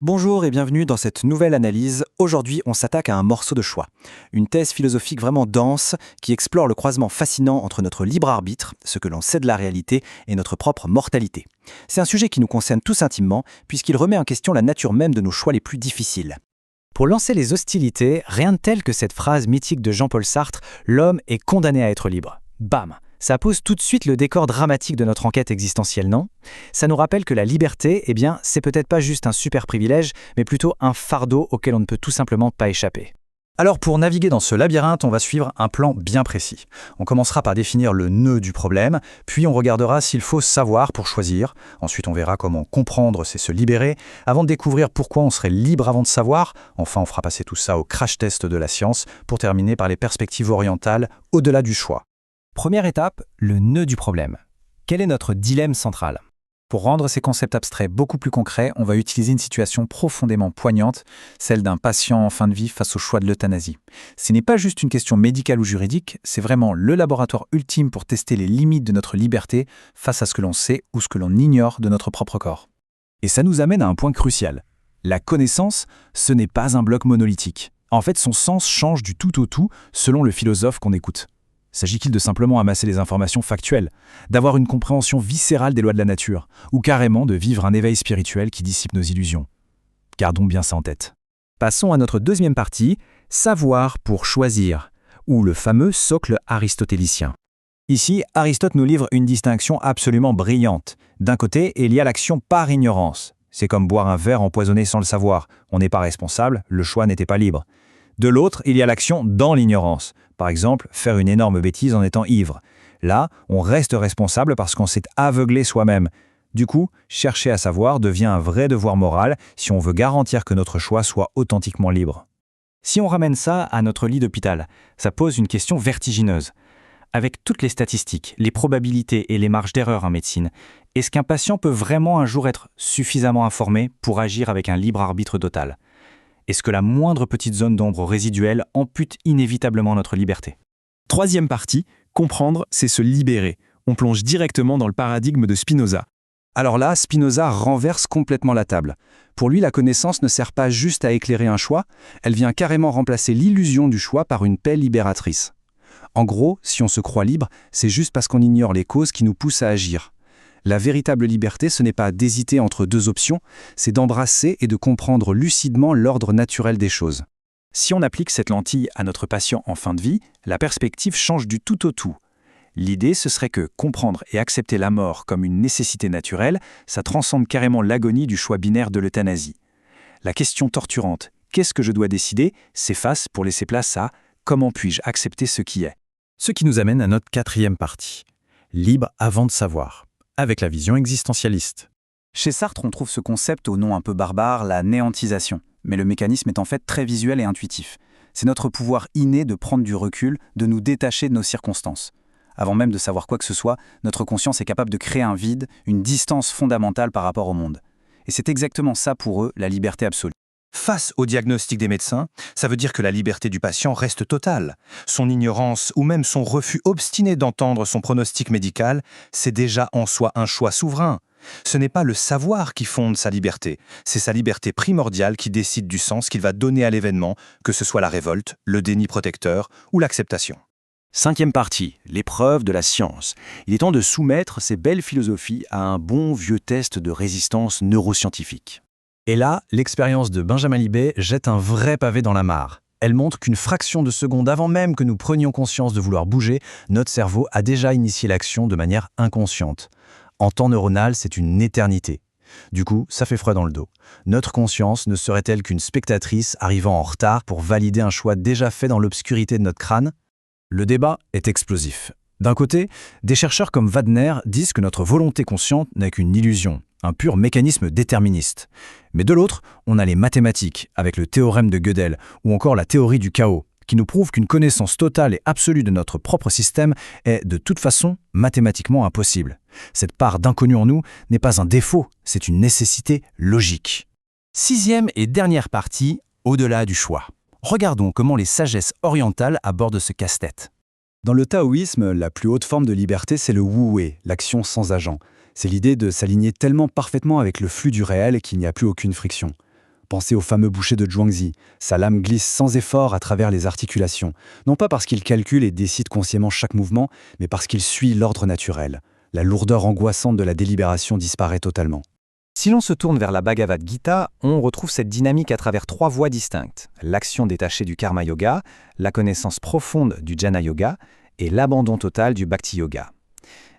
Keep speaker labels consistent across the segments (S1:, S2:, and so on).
S1: Bonjour et bienvenue dans cette nouvelle analyse. Aujourd'hui, on s'attaque à un morceau de choix. Une thèse philosophique vraiment dense qui explore le croisement fascinant entre notre libre arbitre, ce que l'on sait de la réalité, et notre propre mortalité. C'est un sujet qui nous concerne tous intimement, puisqu'il remet en question la nature même de nos choix les plus difficiles. Pour lancer les hostilités, rien de tel que cette phrase mythique de Jean-Paul Sartre « L'homme est condamné à être libre ». Bam! Ça pose tout de suite le décor dramatique de notre enquête existentielle, non? Ça nous rappelle que la liberté, c'est peut-être pas juste un super privilège, mais plutôt un fardeau auquel on ne peut tout simplement pas échapper. Alors pour naviguer dans ce labyrinthe, on va suivre un plan bien précis. On commencera par définir le nœud du problème, puis on regardera s'il faut savoir pour choisir. Ensuite on verra comment comprendre, c'est se libérer, avant de découvrir pourquoi on serait libre avant de savoir. Enfin on fera passer tout ça au crash test de la science, pour terminer par les perspectives orientales au-delà du choix. Première étape, le nœud du problème. Quel est notre dilemme central? Pour rendre ces concepts abstraits beaucoup plus concrets, on va utiliser une situation profondément poignante, celle d'un patient en fin de vie face au choix de l'euthanasie. Ce n'est pas juste une question médicale ou juridique, c'est vraiment le laboratoire ultime pour tester les limites de notre liberté face à ce que l'on sait ou ce que l'on ignore de notre propre corps. Et ça nous amène à un point crucial. La connaissance, ce n'est pas un bloc monolithique. En fait, son sens change du tout au tout selon le philosophe qu'on écoute. S'agit-il de simplement amasser des informations factuelles, d'avoir une compréhension viscérale des lois de la nature, ou carrément de vivre un éveil spirituel qui dissipe nos illusions? Gardons bien ça en tête. Passons à notre deuxième partie, savoir pour choisir, ou le fameux socle aristotélicien. Ici, Aristote nous livre une distinction absolument brillante. D'un côté, il y a l'action par ignorance. C'est comme boire un verre empoisonné sans le savoir. On n'est pas responsable, le choix n'était pas libre. De l'autre, il y a l'action dans l'ignorance. Par exemple, faire une énorme bêtise en étant ivre. Là, on reste responsable parce qu'on s'est aveuglé soi-même. Du coup, chercher à savoir devient un vrai devoir moral si on veut garantir que notre choix soit authentiquement libre. Si on ramène ça à notre lit d'hôpital, ça pose une question vertigineuse. Avec toutes les statistiques, les probabilités et les marges d'erreur en médecine, est-ce qu'un patient peut vraiment un jour être suffisamment informé pour agir avec un libre arbitre total ? Est-ce que la moindre petite zone d'ombre résiduelle ampute inévitablement notre liberté?
S2: Troisième partie, comprendre, c'est se libérer. On plonge directement dans le paradigme de Spinoza.
S1: Alors là, Spinoza renverse complètement la table. Pour lui, la connaissance ne sert pas juste à éclairer un choix, elle vient carrément remplacer l'illusion du choix par une paix libératrice. En gros, si on se croit libre, c'est juste parce qu'on ignore les causes qui nous poussent à agir. La véritable liberté, ce n'est pas d'hésiter entre deux options, c'est d'embrasser et de comprendre lucidement l'ordre naturel des choses. Si on applique cette lentille à notre patient en fin de vie, la perspective change du tout au tout. L'idée, ce serait que comprendre et accepter la mort comme une nécessité naturelle, ça transcende carrément l'agonie du choix binaire de l'euthanasie. La question torturante « qu'est-ce que je dois décider ?» s'efface pour laisser place à « comment puis-je accepter ce qui est ?» Ce qui nous amène à notre quatrième partie. Libre avant de savoir. Avec la vision existentialiste. Chez Sartre, on trouve ce concept au nom un peu barbare, la néantisation. Mais le mécanisme est en fait très visuel et intuitif. C'est notre pouvoir inné de prendre du recul, de nous détacher de nos circonstances. Avant même de savoir quoi que ce soit, notre conscience est capable de créer un vide, une distance fondamentale par rapport au monde. Et c'est exactement ça pour eux, la liberté absolue.
S3: Face au diagnostic des médecins, ça veut dire que la liberté du patient reste totale. Son ignorance ou même son refus obstiné d'entendre son pronostic médical, c'est déjà en soi un choix souverain. Ce n'est pas le savoir qui fonde sa liberté, c'est sa liberté primordiale qui décide du sens qu'il va donner à l'événement, que ce soit la révolte, le déni protecteur ou l'acceptation.
S1: Cinquième partie, l'épreuve de la science. Il est temps de soumettre ces belles philosophies à un bon vieux test de résistance neuroscientifique. Et là, l'expérience de Benjamin Libet jette un vrai pavé dans la mare. Elle montre qu'une fraction de seconde avant même que nous prenions conscience de vouloir bouger, notre cerveau a déjà initié l'action de manière inconsciente. En temps neuronal, c'est une éternité. Du coup, ça fait froid dans le dos. Notre conscience ne serait-elle qu'une spectatrice arrivant en retard pour valider un choix déjà fait dans l'obscurité de notre crâne? Le débat est explosif. D'un côté, des chercheurs comme Wagner disent que notre volonté consciente n'est qu'une illusion, un pur mécanisme déterministe. Mais de l'autre, on a les mathématiques, avec le théorème de Gödel, ou encore la théorie du chaos, qui nous prouve qu'une connaissance totale et absolue de notre propre système est de toute façon mathématiquement impossible. Cette part d'inconnu en nous n'est pas un défaut, c'est une nécessité logique. Sixième et dernière partie, au-delà du choix. Regardons comment les sagesses orientales abordent ce casse-tête. Dans le taoïsme, la plus haute forme de liberté, c'est le wu-wei, l'action sans agent. C'est l'idée de s'aligner tellement parfaitement avec le flux du réel qu'il n'y a plus aucune friction. Pensez au fameux boucher de Zhuangzi. Sa lame glisse sans effort à travers les articulations, non pas parce qu'il calcule et décide consciemment chaque mouvement, mais parce qu'il suit l'ordre naturel. La lourdeur angoissante de la délibération disparaît totalement.
S4: Si l'on se tourne vers la Bhagavad Gita, on retrouve cette dynamique à travers 3 voies distinctes. L'action détachée du Karma Yoga, la connaissance profonde du Jnana Yoga et l'abandon total du Bhakti Yoga.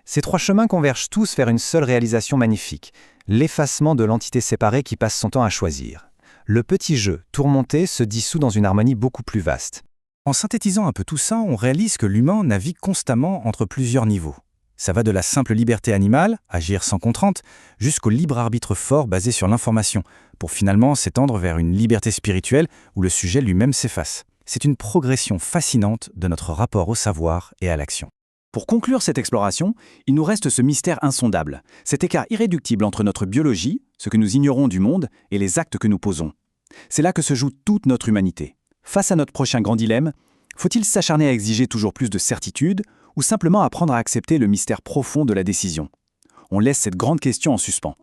S4: Ces 3 chemins convergent tous vers une seule réalisation magnifique, l'effacement de l'entité séparée qui passe son temps à choisir. Le petit jeu, tourmenté, se dissout dans une harmonie beaucoup plus vaste.
S1: En synthétisant un peu tout ça, on réalise que l'humain navigue constamment entre plusieurs niveaux. Ça va de la simple liberté animale, agir sans contrainte, jusqu'au libre arbitre fort basé sur l'information, pour finalement s'étendre vers une liberté spirituelle où le sujet lui-même s'efface. C'est une progression fascinante de notre rapport au savoir et à l'action. Pour conclure cette exploration, il nous reste ce mystère insondable, cet écart irréductible entre notre biologie, ce que nous ignorons du monde, et les actes que nous posons. C'est là que se joue toute notre humanité. Face à notre prochain grand dilemme, faut-il s'acharner à exiger toujours plus de certitude ou simplement apprendre à accepter le mystère profond de la décision? On laisse cette grande question en suspens.